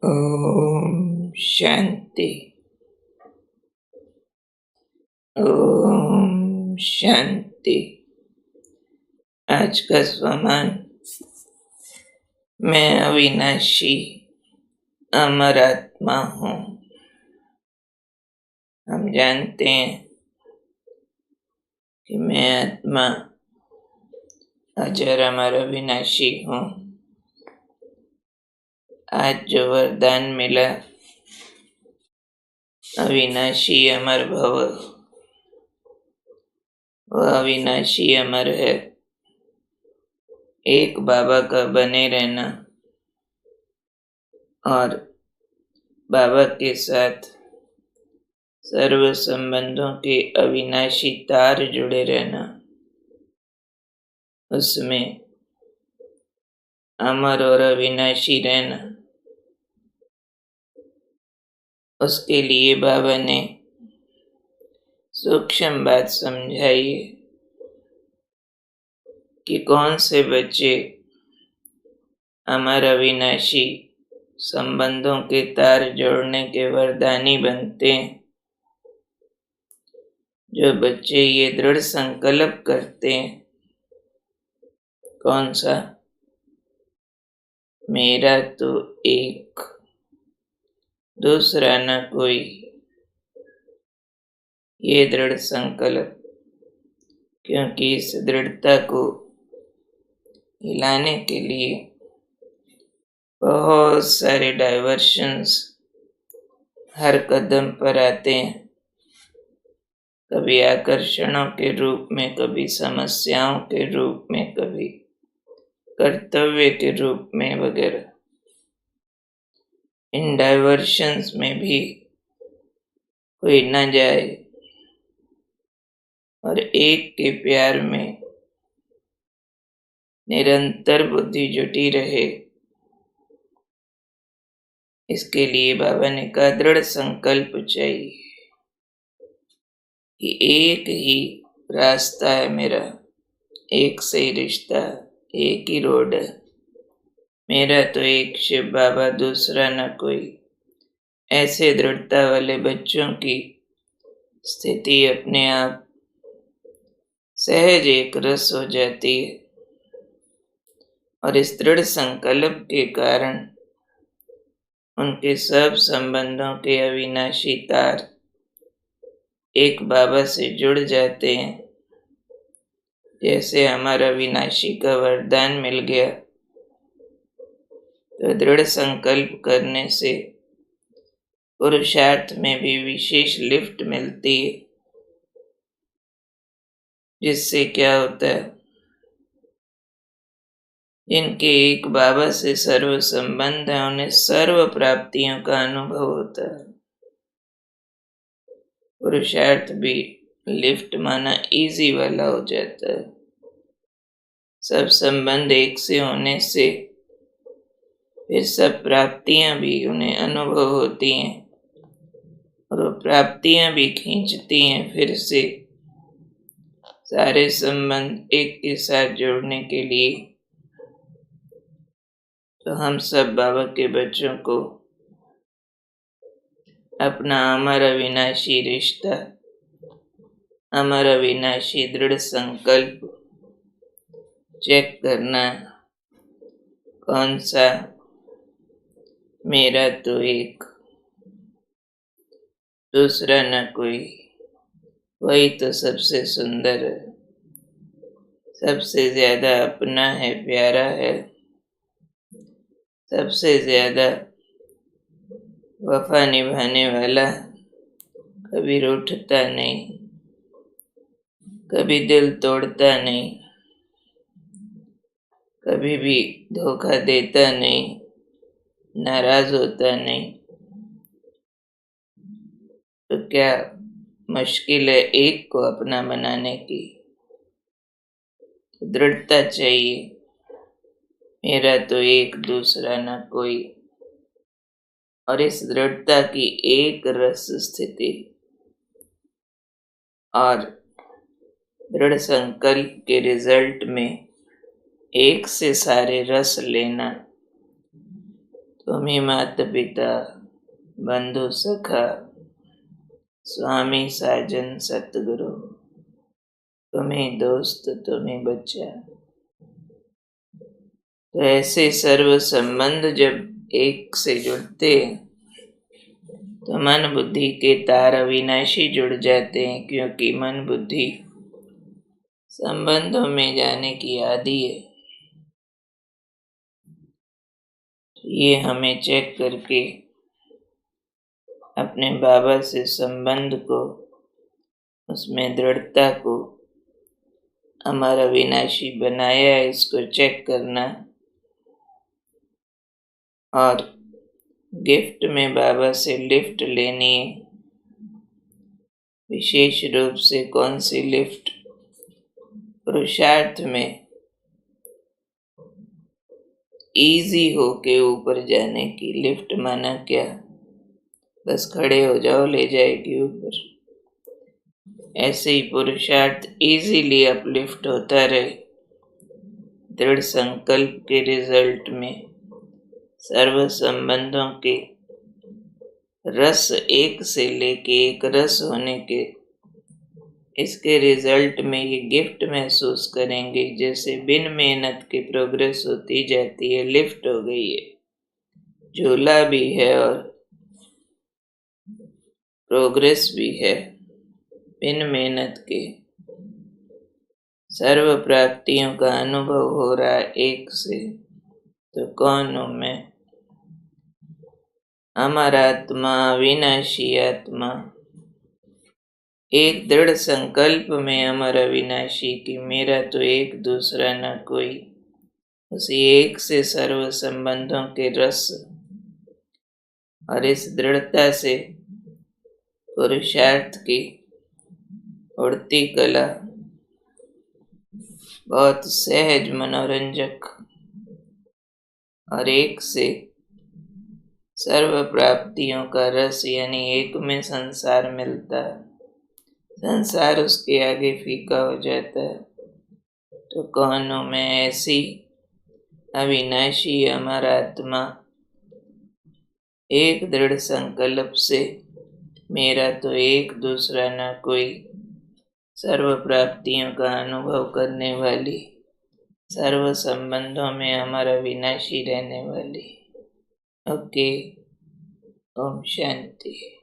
ओम शांति। ओम शांति। आज का स्वमान, मैं अविनाशी अमर आत्मा हूँ। हम जानते हैं कि मैं आत्मा अजर अमर अविनाशी हूँ। आज जो वरदान मिला, अविनाशी अमर भव, वह अविनाशी अमर है। एक बाबा का बने रहना और बाबा के साथ सर्व संबंधों के अविनाशी तार जुड़े रहना, उसमें अमर और अविनाशी रहना, उसके लिए बाबा ने सूक्ष्म बात समझाई है कि कौन से बच्चे अमर अविनाशी संबंधों के तार जोड़ने के वरदानी बनते हैं। जो बच्चे ये दृढ़ संकल्प करते हैं, कौन सा? मेरा तो एक, दूसरा न कोई। ये दृढ़ संकल्प, क्योंकि इस दृढ़ता को हिलाने के लिए बहुत सारे डाइवर्शंस हर कदम पर आते हैं। कभी आकर्षणों के रूप में, कभी समस्याओं के रूप में, कभी कर्तव्य के रूप में वगैरह। इन डाइवर्शंस में भी कोई न जाए और एक के प्यार में निरंतर बुद्धि जुटी रहे। इसके लिए बाबा ने कहा, दृढ़ संकल्प चाहिए कि एक ही रास्ता है मेरा, एक से ही रिश्ता, एक ही रोड है मेरा, तो एक शिव बाबा, दूसरा न कोई। ऐसे दृढ़ता वाले बच्चों की स्थिति अपने आप सहज एक रस हो जाती है। और इस दृढ़ संकल्प के कारण उनके सब संबंधों के अविनाशी तार एक बाबा से जुड़ जाते हैं। जैसे हमारा अविनाशी का वरदान मिल गया, तो दृढ़ संकल्प करने से पुरुषार्थ में भी विशेष लिफ्ट मिलती है। जिससे क्या होता है, जिनके एक बाबा से सर्व संबंध है, उन्हें सर्व प्राप्तियों का अनुभव होता है। पुरुषार्थ भी लिफ्ट माना इजी वाला हो जाता है। सब संबंध एक से होने से फिर सब प्राप्तियां भी उन्हें अनुभव होती हैं, और वो प्राप्तियां भी खींचती हैं फिर से सारे संबंध एक के साथ जोड़ने के लिए। तो हम सब बाबा के बच्चों को अपना अमर अविनाशी रिश्ता, अमर अविनाशी दृढ़ संकल्प चेक करना। कौन सा? मेरा तो एक, दूसरा न कोई। वही तो सबसे सुंदर है, सबसे ज्यादा अपना है, प्यारा है, सबसे ज्यादा वफा निभाने वाला, कभी रूठता नहीं, कभी दिल तोड़ता नहीं, कभी भी धोखा देता नहीं, नाराज होता नहीं। तो क्या मुश्किल है एक को अपना बनाने की? दृढ़ता चाहिए, मेरा तो एक, दूसरा न कोई। और इस दृढ़ता की एक रस स्थिति और दृढ़ संकल्प के रिजल्ट में एक से सारे रस लेना, तुम्ही माता पिता, बंधु सखा, स्वामी साजन सतगुरु, तुम्हें दोस्त तुम्हें बच्चा। तो ऐसे सर्व संबंध जब एक से जुड़ते हैं तो मन बुद्धि के तार अविनाशी जुड़ जाते हैं, क्योंकि मन बुद्धि संबंधों में जाने की आदि है। ये हमें चेक करके अपने बाबा से संबंध को, उसमें दृढ़ता को हमारा विनाशी बनाया है, इसको चेक करना। और गिफ्ट में बाबा से लिफ्ट लेनी है। विशेष रूप से कौन सी लिफ्ट? पुरुषार्थ में इजी हो के ऊपर जाने की लिफ्ट। माना क्या? बस खड़े हो जाओ, ले जाएगी ऊपर। ऐसे ही पुरुषार्थ इजीली अपलिफ्ट होता रहे। दृढ़ संकल्प के रिजल्ट में सर्व संबंधों के रस एक से लेके एक रस होने के, इसके रिजल्ट में ये गिफ्ट महसूस करेंगे, जैसे बिन मेहनत के प्रोग्रेस होती जाती है। लिफ्ट हो गई है, झूला भी है और प्रोग्रेस भी है। बिन मेहनत के सर्व प्राप्तियों का अनुभव हो रहा है एक से। तो कौन हूं मैं? अमर आत्मा, अविनाशी आत्मा, एक दृढ़ संकल्प में अमर अविनाशी की मेरा तो एक दूसरा न कोई। उसी एक से सर्व संबंधों के रस, और इस दृढ़ता से पुरुषार्थ की उड़ती कला बहुत सहज, मनोरंजक, और एक से सर्व प्राप्तियों का रस, यानी एक में संसार मिलता है। संसार उसके आगे फीका हो जाता है। तो कौन हूं मैं? ऐसी अविनाशी अमर आत्मा, एक दृढ़ संकल्प से मेरा तो एक दूसरा न कोई, सर्व प्राप्तियों का अनुभव करने वाली, सर्व संबंधों में हमारा विनाशी रहने वाली। ओके, ओम शांति।